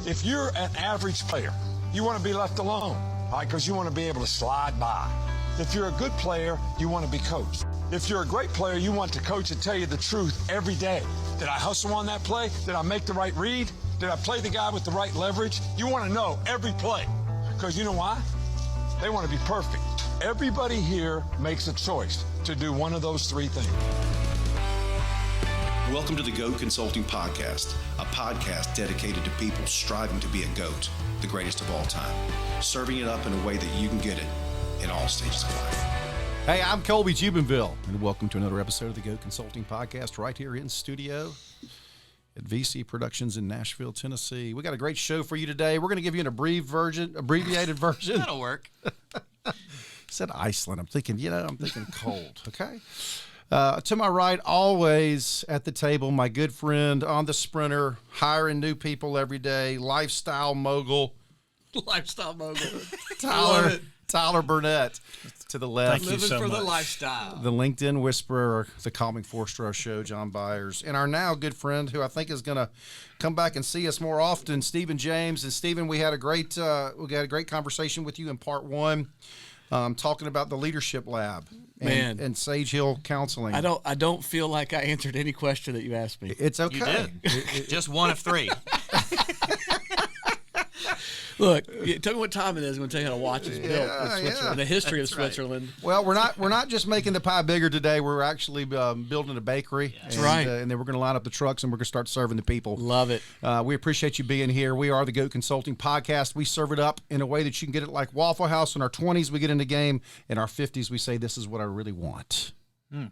If you're an average player, you want to be left alone, all right, because you want to be able to slide by. If you're a good player, you want to be coached. If you're a great player, you want the coach to tell you the truth every day. Did I hustle on that play? Did I make the right read? Did I play the guy with the right leverage? You want to know every play, because you know why? They want to be perfect. Everybody here makes a choice to do one of those three things. Welcome to the GOAT Consulting Podcast, a podcast dedicated to people striving to be a GOAT, the greatest of all time, serving it up in a way that you can get it in all stages of life. Hey, I'm Colby Jubinville, and welcome to another episode of the GOAT Consulting Podcast right here in studio at VC Productions in Nashville, Tennessee. We got a great show for you today. We're going to give you an abbreviated version. That'll work. Said Iceland. I'm thinking cold, okay? To my right, always at the table, my good friend on the sprinter, hiring new people every day, lifestyle mogul. Tyler Burnett to the left. Thank you so much. The lifestyle. The LinkedIn Whisperer, the Calming Four-Star Show, John Byers. And our now good friend, who I think is going to come back and see us more often, Stephen James. And Stephen, we had a great conversation with you in part one, talking about the Leadership Lab and Sage Hill Counseling. I don't feel like I answered any question that you asked me. It's okay. You did. Just one of three. Look, tell me what time it is. I'm going to tell you how to watch it's built in Switzerland, the history of Switzerland. Well, we're not just making the pie bigger today. We're actually building a bakery. Yeah. That's right. And then we're going to line up the trucks and we're going to start serving the people. Love it. We appreciate you being here. We are the GOAT Consulting Podcast. We serve it up in a way that you can get it like Waffle House. In our 20s, we get in the game. In our 50s, we say, this is what I really want.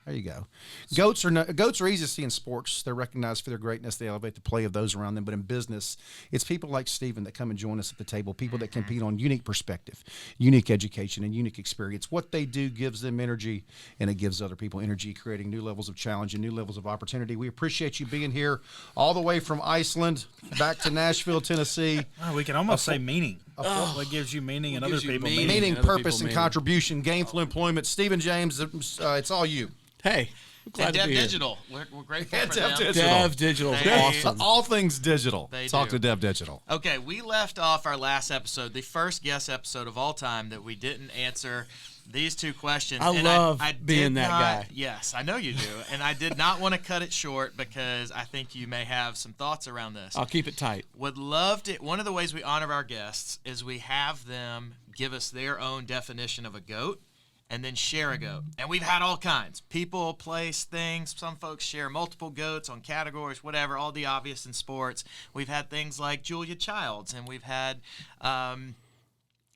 There you go. Goats are easy to see in sports. They're recognized for their greatness. They elevate the play of those around them. But in business, it's people like Stephen that come and join us at the table, people that compete on unique perspective, unique education, and unique experience. What they do gives them energy, and it gives other people energy, creating new levels of challenge and new levels of opportunity. We appreciate you being here all the way from Iceland back to Nashville, Tennessee. Oh, we can almost say meaning. What gives you meaning and other people meaning. Meaning, purpose, and contribution, gainful employment. Stephen James, it's all you. Hey, glad to Dev be here. Digital. We're grateful for Dev them. Digital. Dev Digital is awesome. All things digital. Talk to Dev Digital. Okay, we left off our last episode, the first guest episode of all time, that we didn't answer these two questions. I love being that guy. Yes, I know you do. And I did not want to cut it short because I think you may have some thoughts around this. I'll keep it tight. Would love to. One of the ways we honor our guests is we have them give us their own definition of a GOAT and then share a GOAT. And we've had all kinds. People, place, things. Some folks share multiple GOATs on categories, whatever, all the obvious in sports. We've had things like Julia Childs, and we've had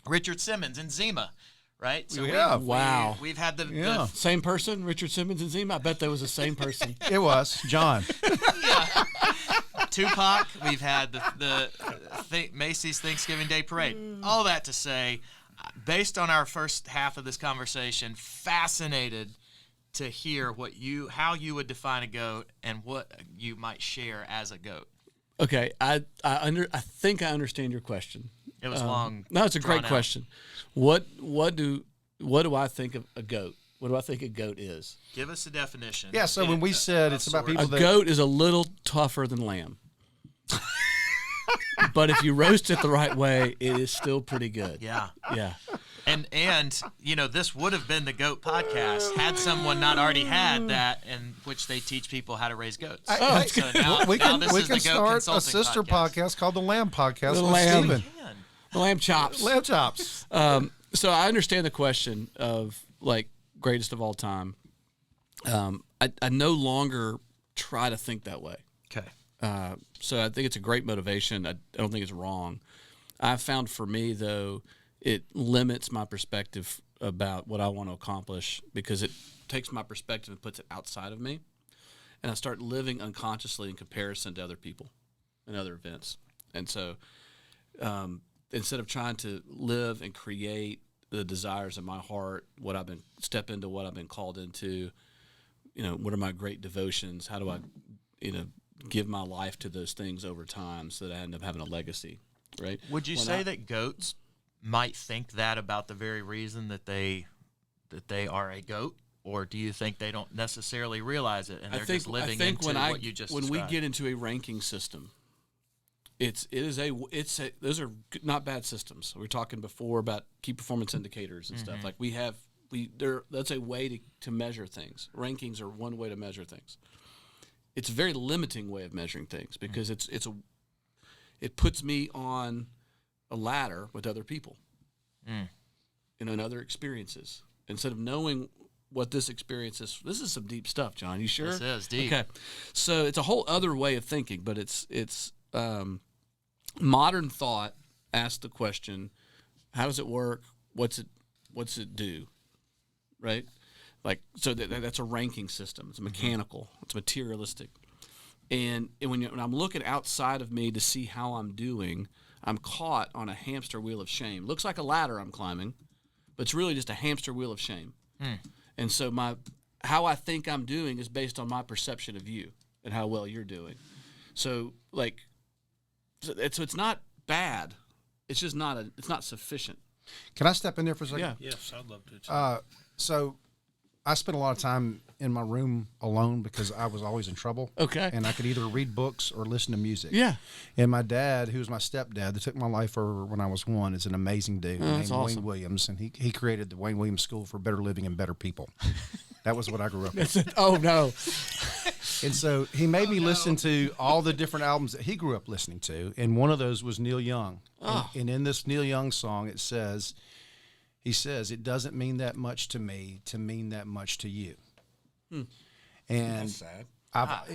Richard Simmons and Zima. Right? So wow. We've had the same person, Richard Simmons and Zima. I bet that was the same person. It was John. Yeah. Tupac. We've had the Macy's Thanksgiving Day Parade. All that to say, based on our first half of this conversation, fascinated to hear how you would define a GOAT and what you might share as a GOAT. Okay, I think I understand your question. It was long. No, it's a great question. What do I think of a GOAT? What do I think a GOAT is? Give us a definition. Yeah, so when we said it's about people a goat is a little tougher than lamb. But if you roast it the right way, it is still pretty good. Yeah. Yeah. And this would have been the GOAT podcast had someone not already had that, in which they teach people how to raise goats. We can start a sister podcast called the Lamb Podcast with Stephen. The Lamb Chops. Lamb Chops. So I understand the question of greatest of all time. I no longer try to think that way. Okay. So I think it's a great motivation. I don't think it's wrong. I've found for me, though, it limits my perspective about what I want to accomplish because it takes my perspective and puts it outside of me. And I start living unconsciously in comparison to other people and other events. And so instead of trying to live and create the desires of my heart, step into what I've been called into, what are my great devotions? How do I, give my life to those things over time so that I end up having a legacy, right? Would you say that goats might think that about the very reason that they are a goat? Or do you think they don't necessarily realize it and they're just living into what you just described? When we get into a ranking system, those are not bad systems. We were talking before about key performance indicators and stuff. Like that's a way to measure things. Rankings are one way to measure things. It's a very limiting way of measuring things because it puts me on a ladder with other people and other experiences. Instead of knowing what this experience is, this is some deep stuff, John. You sure? This is deep. Okay, so it's a whole other way of thinking, but it's modern thought asks the question: how does it work? What's it do? Right? Like, so that's a ranking system. It's mechanical. It's materialistic. And when I'm looking outside of me to see how I'm doing, I'm caught on a hamster wheel of shame. Looks like a ladder I'm climbing, but it's really just a hamster wheel of shame. And so how I think I'm doing is based on my perception of you and how well you're doing. So it's not bad. It's just it's not sufficient. Can I step in there for a second? Yeah. Yes, I'd love to. So I spent a lot of time in my room alone because I was always in trouble. Okay. And I could either read books or listen to music. Yeah. And my dad, who was my stepdad, that took my life over when I was 1, is an amazing dude named that's awesome. Wayne Williams. And he created the Wayne Williams School for Better Living and Better People. That was what I grew up with. Oh, no. And so he made me listen to all the different albums that he grew up listening to. And one of those was Neil Young. And in this Neil Young song, he says, it doesn't mean that much to me to mean that much to you. And That's sad.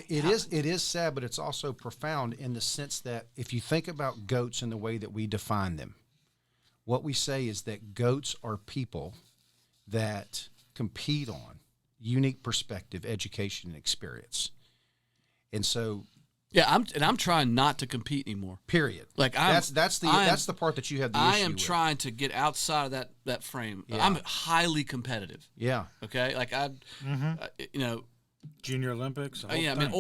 It is sad, but it's also profound in the sense that if you think about goats in the way that we define them, what we say is that goats are people that compete on unique perspective, education, and experience. And so, Yeah, I'm trying not to compete anymore. period. Like that's the part that you have the issue I am with. trying to get outside of that frame. Yeah. I'm highly competitive. Yeah. Okay, like Junior Olympics. the whole yeah. I mean, thing.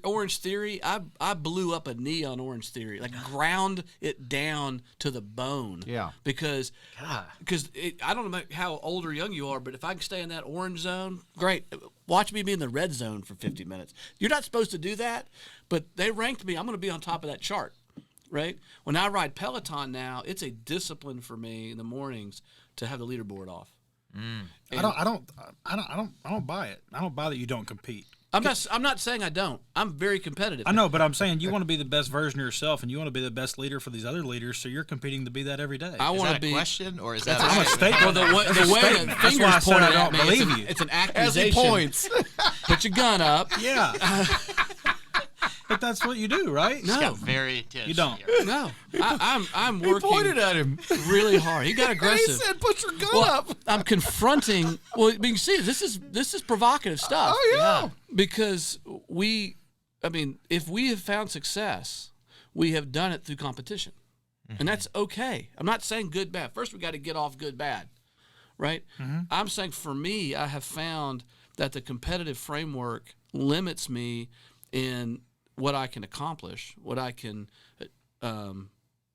Orange Theory. I blew up a knee on Orange Theory. Like ground it down to the bone. Yeah. Because I don't know how old or young you are, but if I can stay in that orange zone, great. Watch me be in the red zone for 50 minutes. You're not supposed to do that, but they ranked me. I'm going to be on top of that chart, right? When I ride Peloton now, it's a discipline for me in the mornings to have the leaderboard off. I don't buy it. I don't buy that you don't compete. I'm not saying I don't. I'm very competitive. I know, but I'm saying you want to be the best version of yourself, and you want to be the best leader for these other leaders. So you're competing to be that every day. I Is want that to a be. question or is that I'm a statement. Well, the way statement. that That's why I fingers said I pointed don't at me, believe you. it's an As he accusation. points. Put your gun up. Yeah. But that's what you do, right? No. got very tense. You don't. here. No, I'm working pointed at him. really hard. He got He aggressive. said, "Put your gun Well, up." I'm confronting. Well, you can see this is provocative stuff. Oh yeah. Because if we have found success, we have done it through competition, and that's okay. I'm not saying good bad. First, we got to get off good bad, right? I'm saying for me, I have found that the competitive framework limits me in what I can accomplish, what I can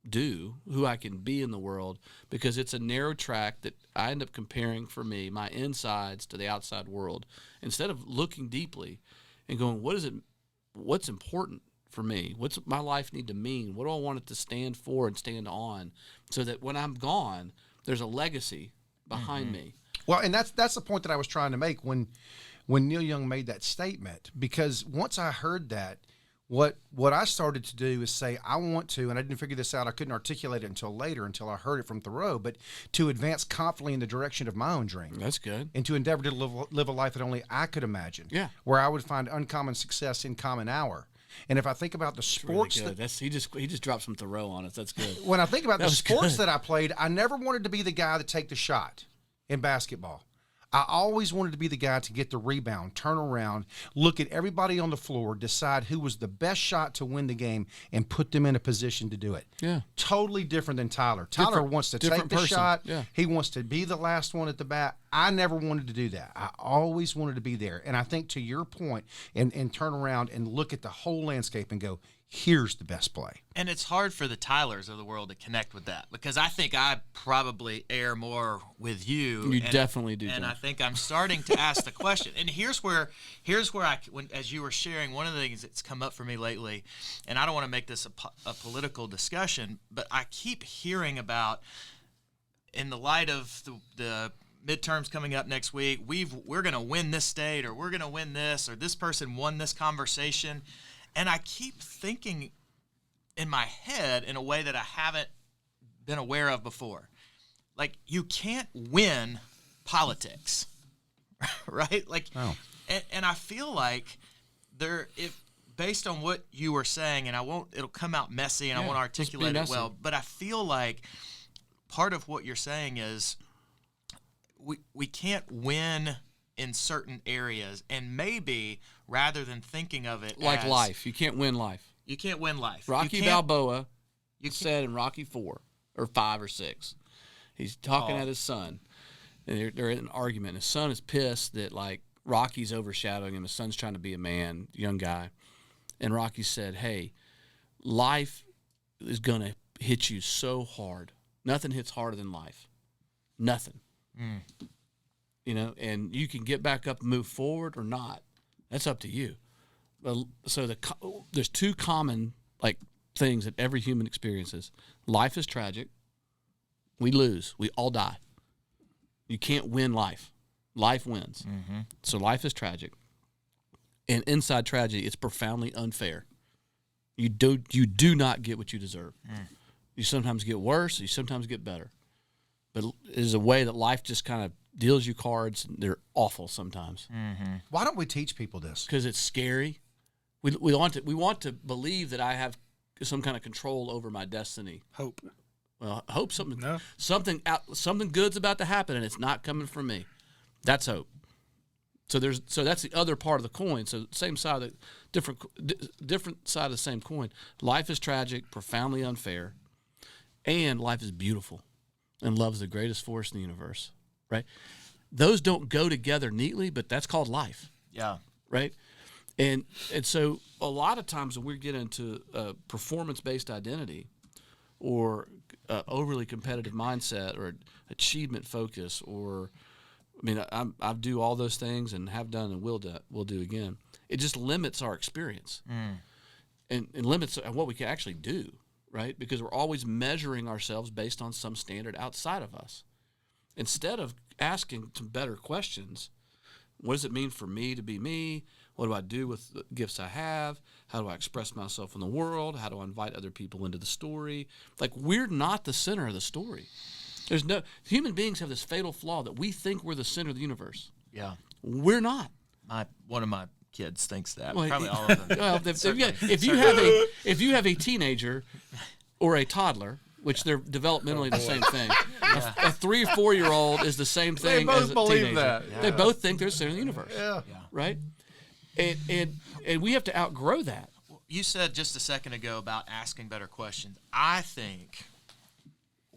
do, who I can be in the world, because it's a narrow track that I end up comparing for me, my insides to the outside world, instead of looking deeply and going, what's important for me? What's my life need to mean? What do I want it to stand for and stand on, so that when I'm gone, there's a legacy behind me. Well, and that's the point that I was trying to make when Neil Young made that statement, because once I heard that, what I started to do is say, I want to, and I didn't figure this out, I couldn't articulate it until later, until I heard it from Thoreau, but to advance confidently in the direction of my own dream. That's good. And to endeavor to live a life that only I could imagine. Yeah. Where I would find uncommon success in common hour. And if I think about the sports Really good. He just dropped some Thoreau on us. That's good. when I think about the was sports good. that I played, I never wanted to be the guy to take the shot in basketball. I always wanted to be the guy to get the rebound, turn around, look at everybody on the floor, decide who was the best shot to win the game, and put them in a position to do it. Yeah. Totally different than Tyler. Tyler wants to take the person. shot. Yeah. He wants to be the last one at the bat. I never wanted to do that. I always wanted to be there. And I think to your point, and turn around and look at the whole landscape and go, here's the best play. And it's hard for the Tylers of the world to connect with that because I think I probably err more with you. You definitely do. And John. I think I'm starting to ask the question. And here's where as you were sharing, one of the things that's come up for me lately, and I don't want to make this a political discussion, but I keep hearing about, in the light of the midterms coming up next week, we're going to win this state, or we're going to win this, or this person won this conversation. And I keep thinking in my head in a way that I haven't been aware of before. Like, you can't win politics, right? Like, and I feel like based on what you were saying, and it'll come out messy, and I won't articulate it well, but I feel like part of what you're saying is we can't win in certain areas, and maybe rather than thinking of it Like as, life. You can't win life. You can't win life. Rocky Balboa said in Rocky 4 or 5 or 6, he's talking at his son, and they're in an argument. His son is pissed that, like, Rocky's overshadowing him. His son's trying to be a man, young guy. And Rocky said, hey, life is going to hit you so hard. Nothing hits harder than life. Nothing. You know, and you can get back up and move forward or not. That's up to you. So there's two common, like, things that every human experiences. Life is tragic. We lose. We all die. You can't win life. Life wins. So life is tragic. And inside tragedy, it's profoundly unfair. You do not get what you deserve. You sometimes get worse. You sometimes get better. But it is a way that life just kind of deals you cards, and they're awful sometimes. Why don't we teach people this? Because it's scary. We want to believe that I have some kind of control over my destiny. Hope. Well, hope something good's about to happen, and it's not coming from me. That's hope. So that's the other part of the coin. So same side, different side of the same coin. Life is tragic, profoundly unfair, and life is beautiful, and love is the greatest force in the universe. Right? Those don't go together neatly, but that's called life. Yeah. Right? And so a lot of times when we get into performance-based identity or overly competitive mindset or achievement focus, or I mean, I do all those things and have done and will do again. It just limits our experience and limits what we can actually do, right? Because we're always measuring ourselves based on some standard outside of us. Instead of asking some better questions, what does it mean for me to be me? What do I do with the gifts I have? How do I express myself in the world? How do I invite other people into the story? Like, we're not the center of the story. Human beings have this fatal flaw that we think we're the center of the universe. Yeah. We're not. One of my kids thinks that. Well, Probably all of them. Well, if you have a teenager or a toddler, which they're developmentally the same thing. A 3 or 4 year old is the same thing both as a believe teenager. that. Yeah. They both think they're the center of the universe. Yeah. Right? And we have to outgrow that. You said just a second ago about asking better questions. I think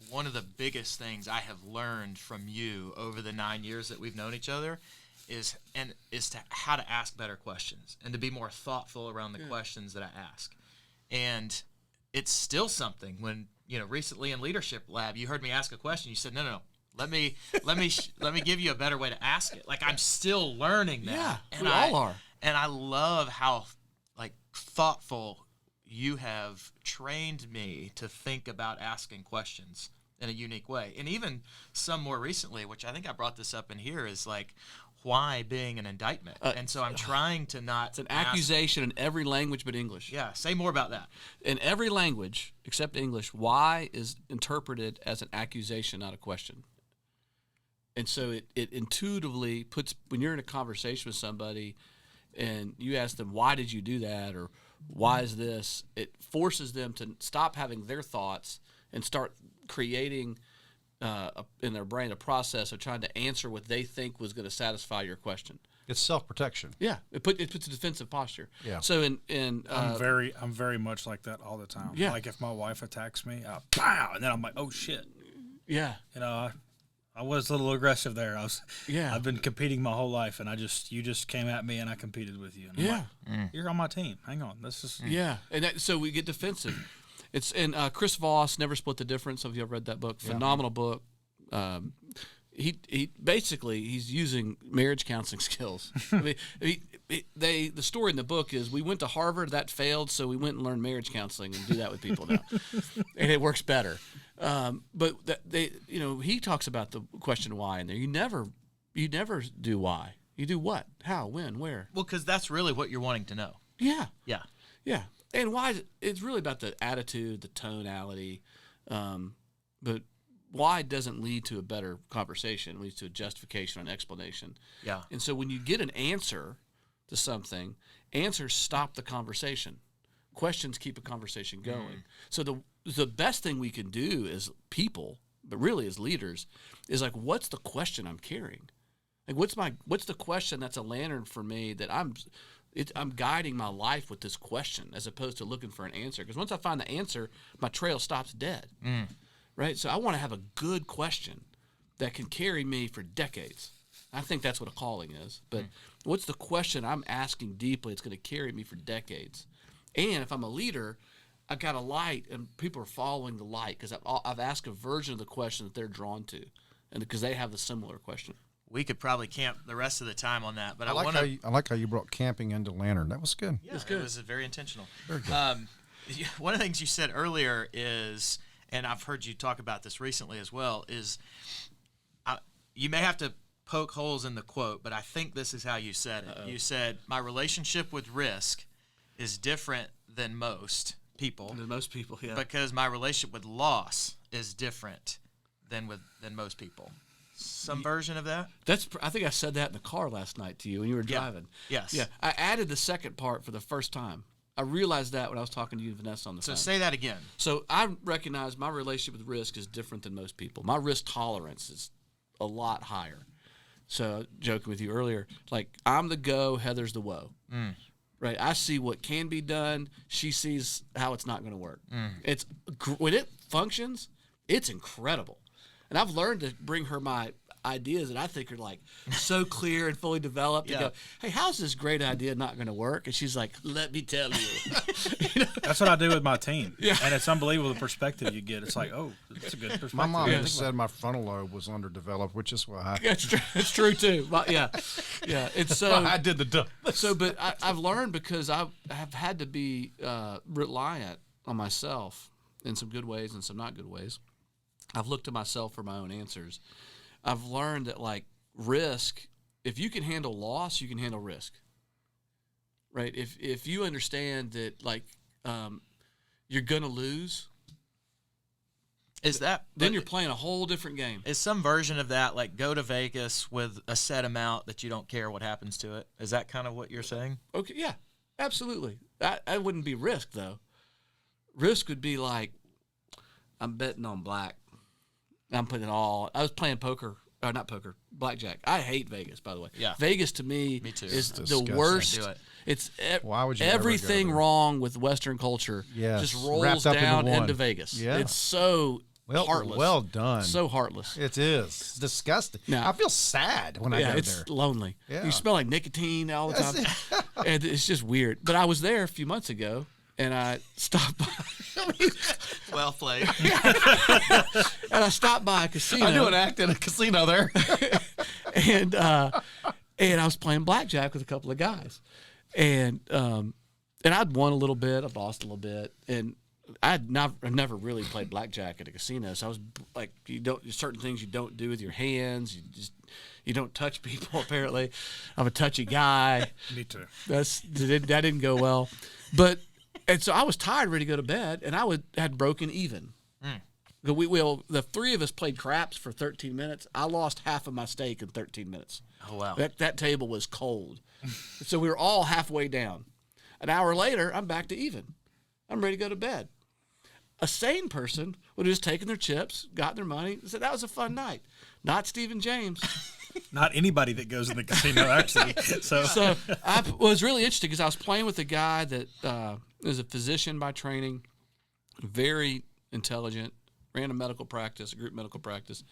one of the biggest things I have learned from you over the 9 years that we've known each other is how to ask better questions and to be more thoughtful around the questions that I ask. And it's still something when, recently in Leadership Lab, you heard me ask a question. You said, no. Let me give you a better way to ask it. Like, I'm still learning that. Yeah, and we all are. And I love how, like, thoughtful you have trained me to think about asking questions in a unique way. And even some more recently, which I think I brought this up in here, is like, why being an indictment? And so I'm trying to not. It's an accusation in every language but English. Yeah, say more about that. In every language except English, why is interpreted as an accusation, not a question. And so it intuitively puts, when you're in a conversation with somebody and you ask them, why did you do that? Or why is this? It forces them to stop having their thoughts and start creating in their brain a process of trying to answer what they think was going to satisfy your question. It's self-protection. Yeah, it puts a defensive posture. Yeah. So in I'm very much like that all the time. Yeah. Like if my wife attacks me, pow, and then I'm like, oh shit. yeah, I was a little aggressive there. Yeah. I've been competing my whole life, and you just came at me, and I competed with you. And I'm like, you're on my team. Hang on, this is and so we get defensive. And Chris Voss, Never Split the Difference. Have you ever read that book? Phenomenal book. He basically he's using marriage counseling skills. I mean, the story in the book is we went to Harvard, that failed, so we went and learned marriage counseling and do that with people now, and it works better. But he talks about the question why in there. You never do why. You do what, how, when, where. Well, because that's really what you're wanting to know. Yeah. Yeah. And why? It's really about the attitude, the tonality, but why doesn't lead to a better conversation. It leads to a justification, an explanation. Yeah. And so when you get an answer to something, answers stop the conversation. Questions keep a conversation going. So the best thing we can do as people, but really as leaders, is like, what's the question I'm carrying? Like, what's the question that's a lantern for me that I'm guiding my life with this question as opposed to looking for an answer. Because once I find the answer, my trail stops dead. Right? So I want to have a good question that can carry me for decades. I think that's what a calling is. But what's the question I'm asking deeply? It's going to carry me for decades. And if I'm a leader, I've got a light, and people are following the light because I've asked a version of the question that they're drawn to, and because they have a similar question. We could probably camp the rest of the time on that, but I like how you brought camping into Lantern. That was good. Yeah, it was very intentional. Very good. One of the things you said earlier is, and I've heard you talk about this recently as well, is you may have to poke holes in the quote, but I think this is how you said it. You said, my relationship with risk is different than most people. Yeah. Because my relationship with loss is different than most people. Some version of that? I think I said that in the car last night to you when you were driving. Yes. Yeah. I added the second part for the first time. I realized that when I was talking to you and Vanessa on the phone. So say that again. So I recognize my relationship with risk is different than most people. My risk tolerance is a lot higher. So joking with you earlier, like I'm the go, Heather's the woe. Right? I see what can be done. She sees how it's not going to work. It's when it functions, it's incredible. And I've learned to bring her my ideas that I think are like so clear and fully developed. And go, hey, how's this great idea not going to work? And she's like, let me tell you. That's what I do with my team. Yeah. And it's unbelievable the perspective you get. It's like, oh, it's a good perspective. My mom just said my frontal lobe was underdeveloped, which is why That's true too. Yeah. It's so I did the dumb. So, but I've learned because I have had to be reliant on myself in some good ways and some not good ways. I've looked to myself for my own answers. I've learned that, like, risk, if you can handle loss, you can handle risk. Right? If you understand that, like, you're going to lose, then you're playing a whole different game. Is some version of that, like, go to Vegas with a set amount that you don't care what happens to it? Is that kind of what you're saying? Okay, yeah, absolutely. That wouldn't be risk, though. Risk would be like, I'm betting on black. I'm putting it all. I was playing blackjack. I hate Vegas, by the way. Yeah. Vegas to me too. is Disgusting. the worst. Do it. It's Why would you everything ever go there? wrong with Western culture just rolls wrapped up down into one. into Vegas. Yeah. It's so heartless. Well done. So heartless. It is. It's disgusting. Now- I feel sad when I go it's there. lonely. Yeah. You smell like nicotine all the time. And it's just weird. But I was there a few months ago, and I stopped by. Well played. And I stopped by a casino. I do an act in a casino there. and I was playing blackjack with a couple of guys, and I'd won a little bit, I'd lost a little bit, and I've never really played blackjack at a casino. So I was like, certain things you don't do with your hands. You don't touch people. Apparently, I'm a touchy guy. Me too. That didn't go well, and so I was tired, ready to go to bed, and had broken even. The three of us played craps for 13 minutes. I lost half of my stake in 13 minutes. Oh, wow. That table was cold. So we were all halfway down. An hour later, I'm back to even. I'm ready to go to bed. A sane person would have just taken their chips, got their money, and said, that was a fun night. Not Stephen James. Not anybody that goes in the casino, actually. So It was really interesting because I was playing with a guy that is a physician by training, very intelligent, ran a medical practice, a group medical practice,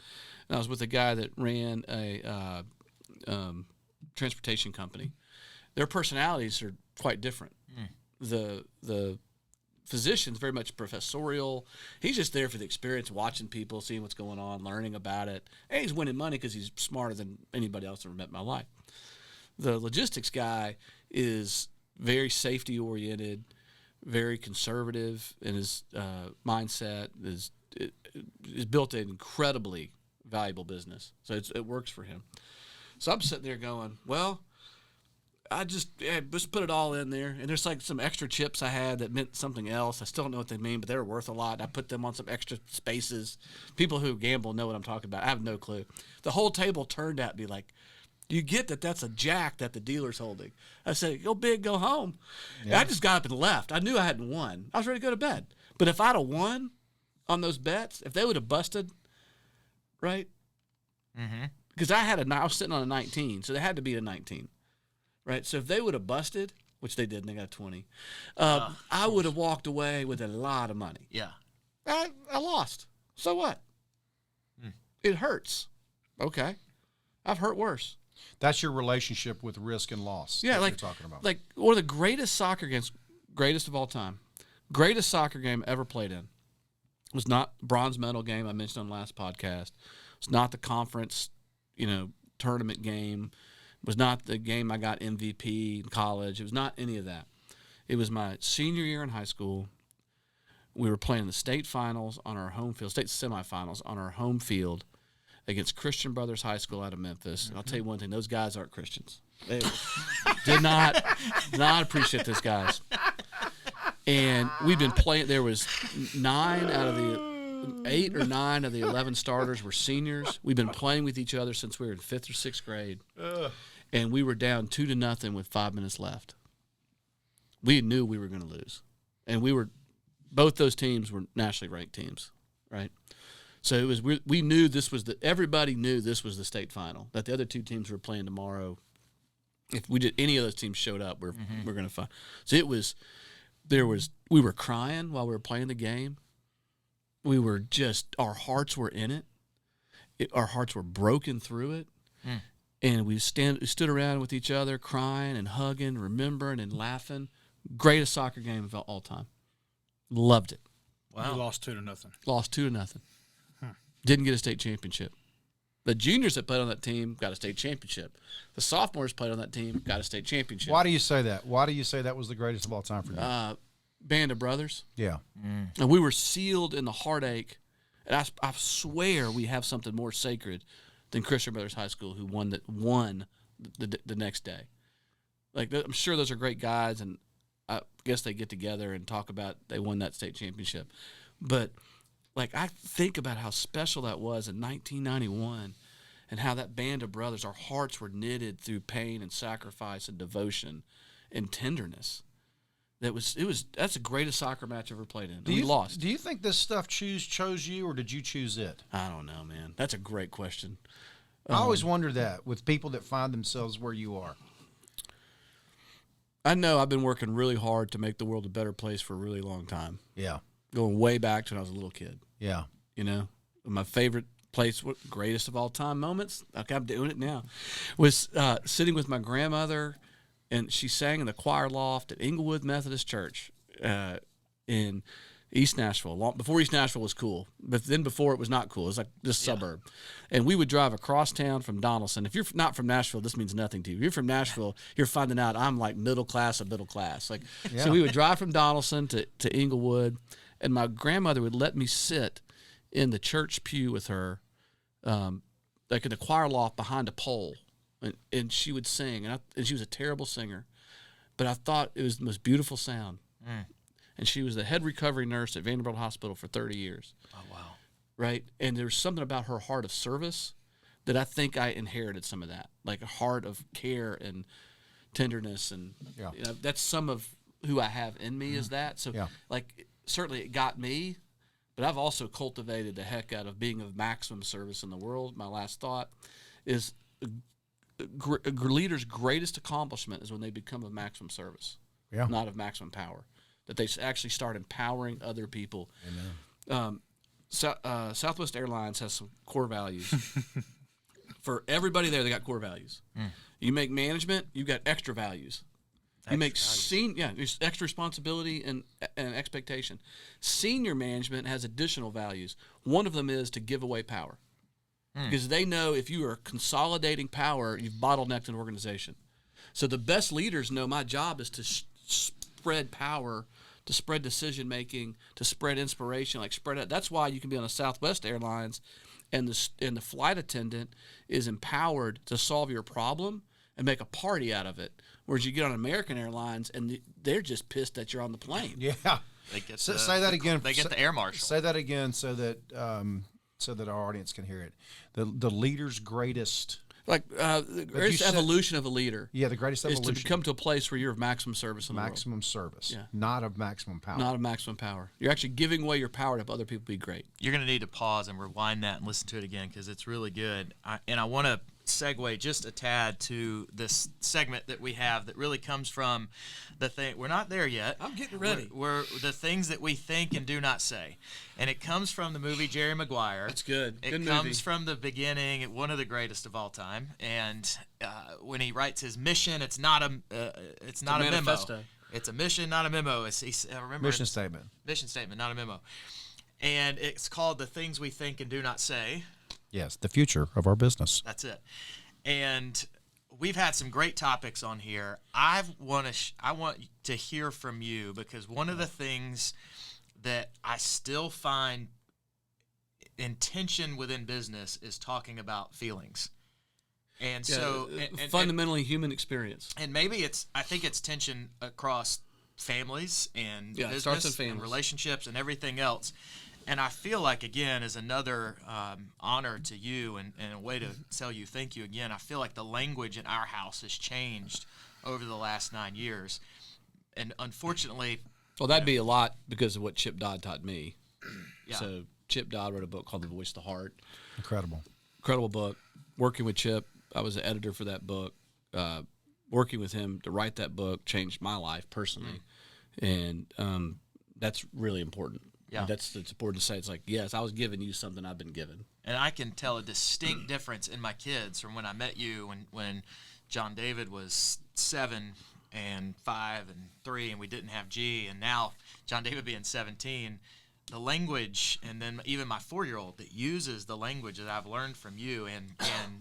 and I was with a guy that ran a transportation company. Their personalities are quite different. The physician's very much professorial. He's just there for the experience, watching people, seeing what's going on, learning about it. And he's winning money because he's smarter than anybody else I've ever met in my life. The logistics guy is very safety-oriented, very conservative in his mindset, is built an incredibly valuable business. So it works for him. So I'm sitting there going, well, just put it all in there. And there's like some extra chips I had that meant something else. I still don't know what they mean, but they were worth a lot. I put them on some extra spaces. People who gamble know what I'm talking about. I have no clue. The whole table turned at me like, do you get that that's a jack that the dealer's holding? I said, go big, go home. Yeah. And I just got up and left. I knew I hadn't won. I was ready to go to bed. But if I'd have won on those bets, if they would have busted, right? Because I was sitting on a 19, so they had to be a 19. Right, so if they would have busted, which they did, and they got 20, I would have walked away with a lot of money. Yeah. I lost. So what? It hurts. Okay. I've hurt worse. That's your relationship with risk and loss. Yeah, like you're talking about. Like one of the greatest soccer games, greatest of all time, greatest soccer game ever played in was not bronze medal game I mentioned on the last podcast. It's not the conference, tournament game. It was not the game I got MVP in college. It was not any of that. It was my senior year in high school. We were playing the state finals on our home field, state semifinals on our home field against Christian Brothers High School out of Memphis. And I'll tell you one thing, those guys aren't Christians. They did not appreciate those guys. And we'd been playing, there was 8 or 9 of the 11 starters were seniors. We've been playing with each other since we were in 5th or 6th grade. And we were down 2-0 with 5 minutes left. We knew we were going to lose. And both those teams were nationally ranked teams, right? So it was, we knew everybody knew this was the state final, that the other two teams were playing tomorrow. If any of those teams showed up, we're going to find. So we were crying while we were playing the game. We were our hearts were in it. Our hearts were broken through it. And we stood around with each other, crying and hugging, remembering and laughing. Greatest soccer game of all time. Loved it. Wow. You lost 2-0. Lost 2-0. Didn't get a state championship. The juniors that played on that team got a state championship. The sophomores played on that team, got a state championship. Why do you say that? Why do you say that was the greatest of all time for you? Band of brothers. Yeah. And we were sealed in the heartache. And I swear we have something more sacred than Christian Brothers High School, who won the next day. Like, I'm sure those are great guys, and I guess they get together and talk about they won that state championship. But, like, I think about how special that was in 1991 and how that band of brothers, our hearts were knitted through pain and sacrifice and devotion and tenderness. That's the greatest soccer match I've ever played in. We lost. Do you think this stuff chose you, or did you choose it? I don't know, man. That's a great question. I always wonder that with people that find themselves where you are. I know I've been working really hard to make the world a better place for a really long time. Yeah. Going way back to when I was a little kid. Yeah. My favorite place, greatest of all time moments, okay, I'm doing it now, was sitting with my grandmother. And she sang in the choir loft at Inglewood Methodist Church in East Nashville. Before East Nashville was cool, but then before it was not cool. It was like this suburb. And we would drive across town from Donaldson. If you're not from Nashville, this means nothing to you. If you're from Nashville, you're finding out I'm like middle class of middle class. So we would drive from Donaldson to Inglewood, and my grandmother would let me sit in the church pew with her, like in the choir loft behind a pole. And she would sing, and she was a terrible singer, but I thought it was the most beautiful sound. And she was the head recovery nurse at Vanderbilt Hospital for 30 years. Oh, wow. Right? And there was something about her heart of service that I think I inherited some of that, like a heart of care and tenderness. And that's some of who I have in me is that. So, certainly it got me, but I've also cultivated the heck out of being of maximum service in the world. My last thought is a leader's greatest accomplishment is when they become of maximum service, not of maximum power. That they actually start empowering other people. Amen. Southwest Airlines has some core values. For everybody there, they got core values. You make management, you've got extra values. You make there's extra responsibility and expectation. Senior management has additional values. One of them is to give away power. Because they know if you are consolidating power, you've bottlenecked an organization. So the best leaders know my job is to spread power, to spread decision-making, to spread inspiration, like spread it. That's why you can be on a Southwest Airlines and the flight attendant is empowered to solve your problem and make a party out of it. Whereas you get on American Airlines and they're just pissed that you're on the plane. Yeah. They get Say that again. They get the air marshal. Say that again so that our audience can hear it. The leader's greatest. Like the greatest evolution of a leader. Yeah, the greatest evolution is to come to a place where you're of maximum service in the world. Maximum service. Yeah. Not of maximum power. Not of maximum power. You're actually giving away your power to help other people be great. You're going to need to pause and rewind that and listen to it again because it's really good. I want to segue just a tad to this segment that we have that really comes from the thing. We're not there yet. I'm getting ready. We're the things that we think and do not say. And it comes from the movie Jerry Maguire. That's good. It Good comes movie. from the beginning, one of the greatest of all time. And when he writes his mission, it's not a memo. manifesto. It's a mission, not a memo. I remember Mission statement. Mission statement, not a memo. And it's called The Things We Think and Do Not Say. Yes, the future of our business. That's it. And we've had some great topics on here. I want to hear from you because one of the things that I still find in tension within business is talking about feelings. And so fundamentally human experience. And maybe I think it's tension across families and it business starts in families. and relationships and everything else. And I feel like, again, as another honor to you and a way to tell you thank you again, I feel like the language in our house has changed over the last 9 years. And unfortunately... Well, that'd be a lot because of what Chip Dodd taught me. Yeah. So Chip Dodd wrote a book called The Voice of the Heart. Incredible book. Working with Chip, I was the editor for that book. Working with him to write that book changed my life personally. And that's really important. Yeah. It's important to say. It's like, yes, I was giving you something I've been given. And I can tell a distinct difference in my kids from when I met you when John David was 7 and 5 and 3 and we didn't have G, and now John David being 17, the language, and then even my 4-year-old that uses the language that I've learned from you and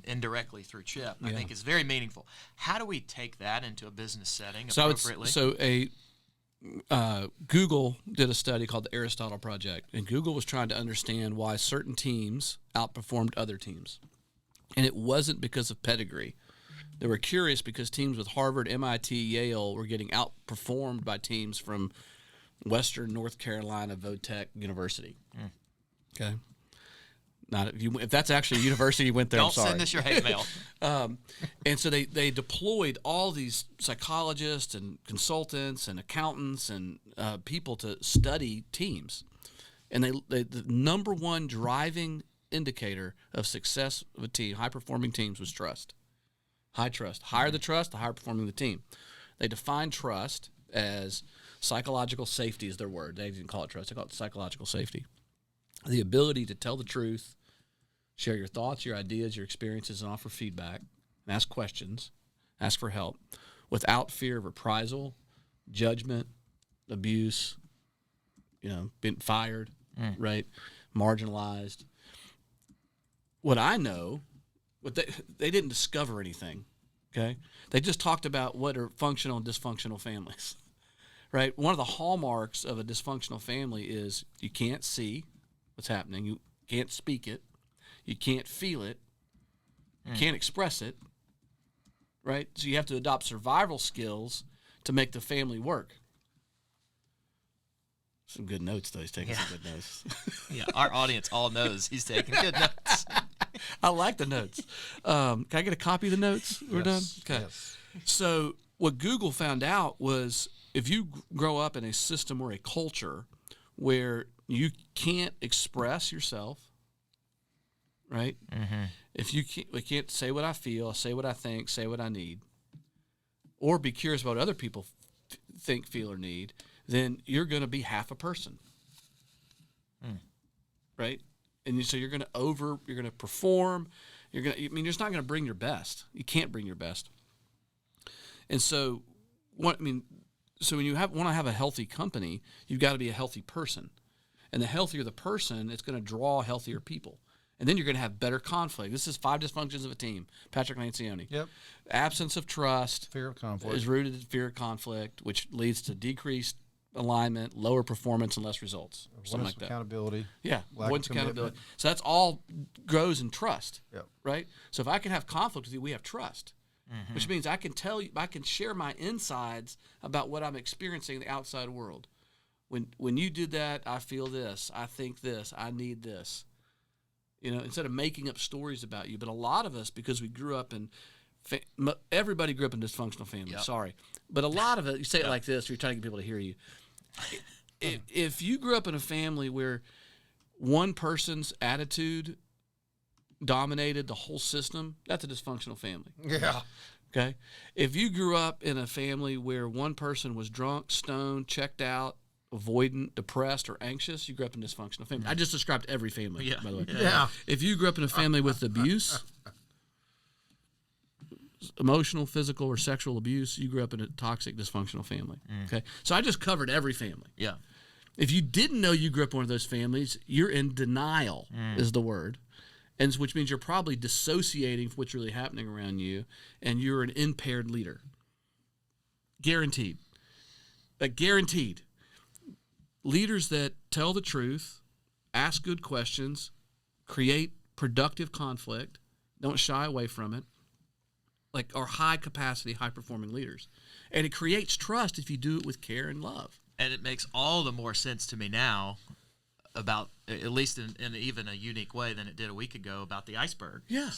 indirectly through Chip, I think is very meaningful. How do we take that into a business setting appropriately? Google did a study called the Aristotle Project, and Google was trying to understand why certain teams outperformed other teams. And it wasn't because of pedigree. They were curious because teams with Harvard, MIT, Yale were getting outperformed by teams from Western North Carolina Vodtech University. Okay. Not if that's actually a university you went there. Don't send us your hate mail. And so they deployed all these psychologists and consultants and accountants and people to study teams. And the number one driving indicator of success of a team, high-performing teams, was trust. High trust. Higher the trust, the higher performing the team. They define trust as psychological safety is their word. They didn't call it trust. They call it psychological safety. The ability to tell the truth, share your thoughts, your ideas, your experiences, and offer feedback, and ask questions, ask for help, without fear of reprisal, judgment, abuse, being fired, right, marginalized. What I know, they didn't discover anything, okay? They just talked about what are functional and dysfunctional families, right? One of the hallmarks of a dysfunctional family is you can't see what's happening, you can't speak it, you can't feel it, you can't express it, right? So you have to adopt survival skills to make the family work. Some good notes, though. He's taking some good notes. Yeah, our audience all knows he's taking good notes. I like the notes. Can I get a copy of the notes? We're done? Okay. Yes. So what Google found out was if you grow up in a system or a culture where you can't express yourself, right? Mm-hmm. If you can't say what I feel, say what I think, say what I need, or be curious about what other people think, feel, or need, then you're going to be half a person. right? And so you're going to perform. You're just not going to bring your best. You can't bring your best. And so, when you want to have a healthy company, you've got to be a healthy person. And the healthier the person, it's going to draw healthier people. And then you're going to have better conflict. This is 5 dysfunctions of a team. Patrick Lancioni. Yep. Absence of trust. Fear of conflict. Is rooted in fear of conflict, which leads to decreased alignment, lower performance, and less results. Something like that. Accountability. Yeah. Lack of Accountability. So that's all grows in trust. Yep. Right? So if I can have conflict with you, we have trust. Which means I can tell you, I can share my insides about what I'm experiencing in the outside world. When you did that, I feel this, I think this, I need this. Instead of making up stories about you. But a lot of us, because we grew up in, everybody grew up in dysfunctional families. Yep. Sorry, but a lot of it, you say it like this, or you're trying to get people to hear you. If you grew up in a family where one person's attitude dominated the whole system, that's a dysfunctional family. Yeah. Okay? If you grew up in a family where one person was drunk, stoned, checked out, avoidant, depressed, or anxious, you grew up in a dysfunctional family. I just described every family, by the way. Yeah. If you grew up in a family with abuse, emotional, physical, or sexual abuse, you grew up in a toxic, dysfunctional family. Okay? So I just covered every family. Yeah. If you didn't know you grew up in one of those families, you're in denial, is the word. And which means you're probably dissociating from what's really happening around you, and you're an impaired leader. Guaranteed. Guaranteed. Leaders that tell the truth, ask good questions, create productive conflict, don't shy away from it, are high-capacity, high-performing leaders. And it creates trust if you do it with care and love. And it makes all the more sense to me now about, at least in even a unique way than it did a week ago, about the iceberg. Yeah.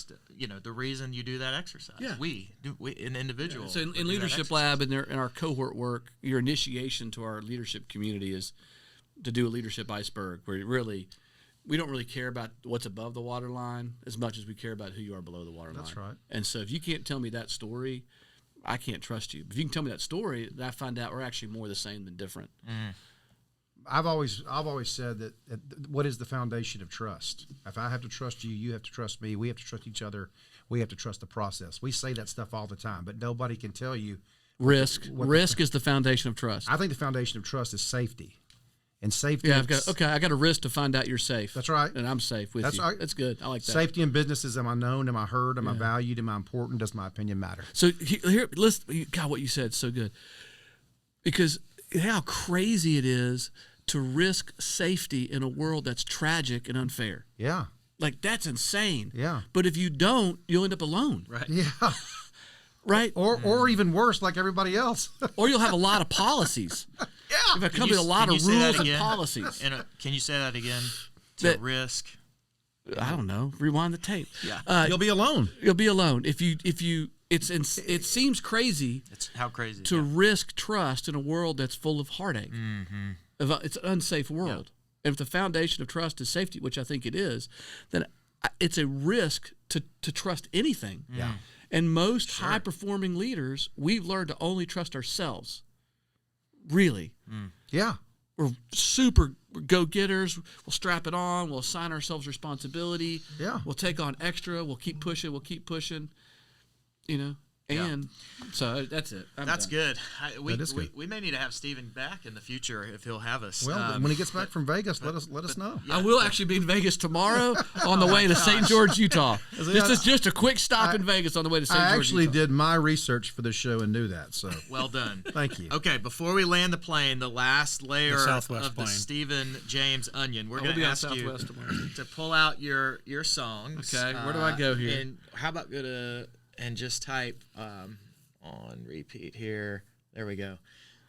The reason you do that exercise. Yeah. We an individual. Yeah. So in Leadership Lab and in our cohort work, your initiation to our leadership community is to do a leadership iceberg, where we don't really care about what's above the waterline as much as we care about who you are below the waterline. That's right. And so if you can't tell me that story, I can't trust you. If you can tell me that story, then I find out we're actually more the same than different. I've always said that what is the foundation of trust? If I have to trust you, you have to trust me. We have to trust each other. We have to trust the process. We say that stuff all the time, but nobody can tell you. Risk is the foundation of trust. I think the foundation of trust is safety. And safety. Yeah, I got a risk to find out you're safe. That's right. And I'm safe with you. That's right. That's good. I like that. Safety in business is, am I known? Am I heard? Am I valued? Am I important? Does my opinion matter? So here, listen, God, what you said is so good. Because how crazy it is to risk safety in a world that's tragic and unfair. Yeah. That's insane. Yeah. But if you don't, you'll end up alone. Right. Yeah. Right? Or even worse, like everybody else. Or you'll have a lot of policies. Yeah. If a company with a lot of rules and policies. Can you say that again? Risk. I don't know. Rewind the tape. Yeah. You'll be alone. You'll be alone. It seems crazy. It's how crazy to risk trust in a world that's full of heartache. It's an unsafe world. And if the foundation of trust is safety, which I think it is, then it's a risk to trust anything. Yeah. And most high-performing leaders, we've learned to only trust ourselves. Really. Yeah. We're super go-getters. We'll strap it on. We'll assign ourselves responsibility. Yeah. We'll take on extra. We'll keep pushing. And so that's it. That's good. That is good. We may need to have Stephen back in the future if he'll have us. Well, when he gets back from Vegas, let us know. I will actually be in Vegas tomorrow on the way to St. George, Utah. Just a quick stop in Vegas on the way to St. George, I actually Utah. did my research for the show and knew that. So well done. Thank you. Okay, before we land the plane, the last layer of Southwest the plane. Stephen James onion, we're going be to on ask you Southwest tomorrow. to pull out your songs. Okay, where do I go here? And how about go to and just type on repeat here. There we go.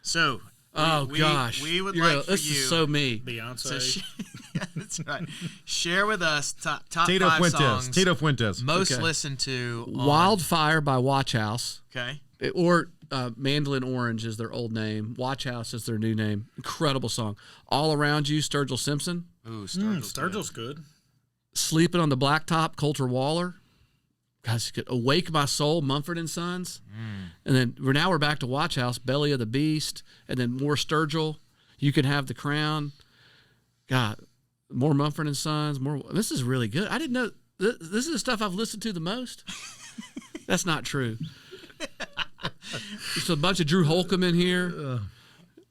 So, gosh, we would You're like for this you is so me. Beyonce. yeah, that's right. Share with us top Tito 5 Fuentes. songs Tito Fuentes. most Okay. listened to. Wildfire by Watch House, Okay. or Mandolin Orange is their old name. Watch House is their new name. Incredible song. All Around You, Sturgill Simpson. Ooh, Sturgill's good. Sleeping on the Blacktop, Coulter Waller. Guys, Awake My Soul, Mumford & Sons. And then we're back to Watch House, Belly of the Beast, and then more Sturgill, You Can Have the Crown. God, More Mumford and Sons. This is really good. I didn't know this is the stuff I've listened to the most. That's not true. There's a bunch of Drew Holcomb in here.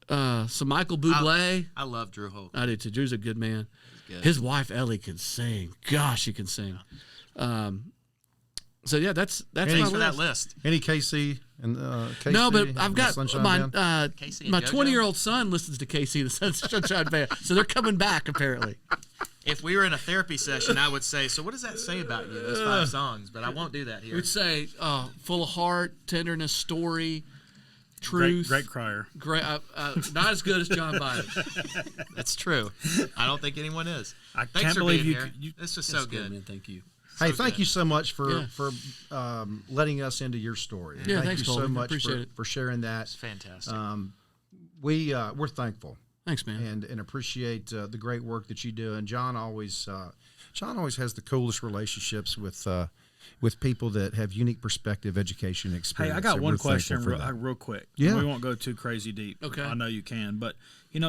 Some Michael Bublé. I love Drew Holcomb. I do too. Drew's a good man. Good. His wife Ellie can sing. Gosh, she can sing. So yeah, that's Thanks my for that list. Any KC and KC? No, but I've and got Sunshine my Band? Casey and my JoJo? 20-year-old son listens to KC the Sunshine Band, so they're coming back apparently. If we were in a therapy session, I would say, so what does that say about you, those 5 songs? But I won't do that here. We'd say full of heart, tenderness, story, truth. Great crier. Great, not as good as John Biden. That's true. I don't think anyone is. I Thanks can't for believe being you. here. This was so That's good. man. Thank you. Hey, So thank good. you so much for Yeah. letting us into your story. Yeah, thank thanks, you so Colby. much Appreciate it. for sharing that. It's fantastic. We're thankful Thanks, man. and appreciate the great work that you do. And John always has the coolest relationships with people that have unique perspective, education, Hey, experience. I got So one we're thankful question for that. real quick. Yeah. We won't go too crazy deep. Okay. I know you can, but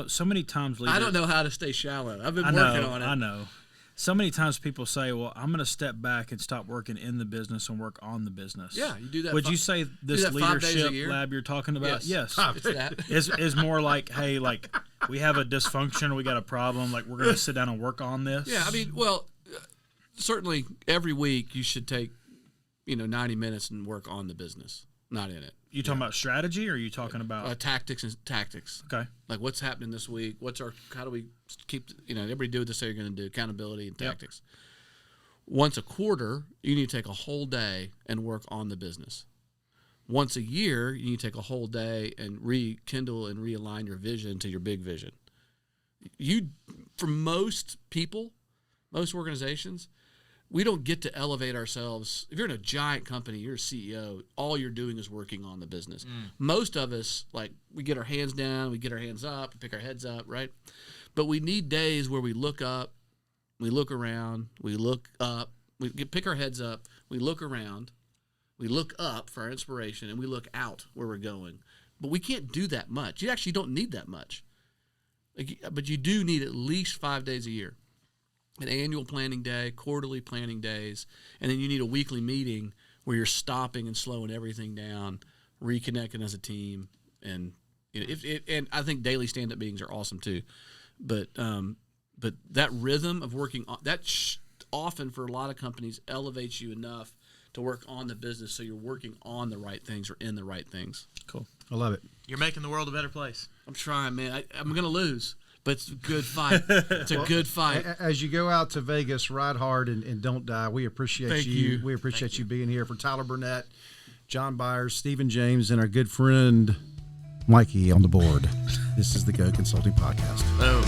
so many times leaders, I don't know how to stay shallow. I've been I working know, on it. I know. So many times people say, "Well, I'm going to step back and stop working in the business and work on the business." Yeah, you do that. Would you say this that 5 days a leadership year? lab you're talking about? Yes. It's that. is more like, hey, like we have a dysfunction, we got a problem, like we're going to sit down and work on this. Yeah, I mean, well, certainly every week you should take 90 minutes and work on the business, not in it. You talking about strategy, or are you talking about? Tactics and tactics. Okay. Like what's happening this week? How do we keep, everybody do what they say you're going to do, accountability and tactics. Once a quarter, you need to take a whole day and work on the business. Once a year, you need to take a whole day and rekindle and realign your vision to your big vision. For most people, most organizations, we don't get to elevate ourselves. If you're in a giant company, you're a CEO, all you're doing is working on the business. Most of us, we get our hands down, we get our hands up, we pick our heads up, right? But we need days where we look up, we look around, we look up, pick our heads up, we look around, we look up for our inspiration, and we look out where we're going. But we can't do that much. You actually don't need that much. But you do need at least 5 days a year. An annual planning day, quarterly planning days, and then you need a weekly meeting where you're stopping and slowing everything down, reconnecting as a team, and and I think daily stand-up meetings are awesome too, but that rhythm of working on often for a lot of companies elevates you enough to work on the business, so you're working on the right things or in the right things. Cool. I love it. You're making the world a better place. I'm trying, man. I'm going to lose, but it's a good fight. It's a good fight. As you go out to Vegas, ride hard and don't die. We appreciate Thank you. you. We appreciate you being here. For Tyler Burnett, John Byers, Stephen James, and our good friend Mikey on the board. This is the Go Consulting Podcast. Boom.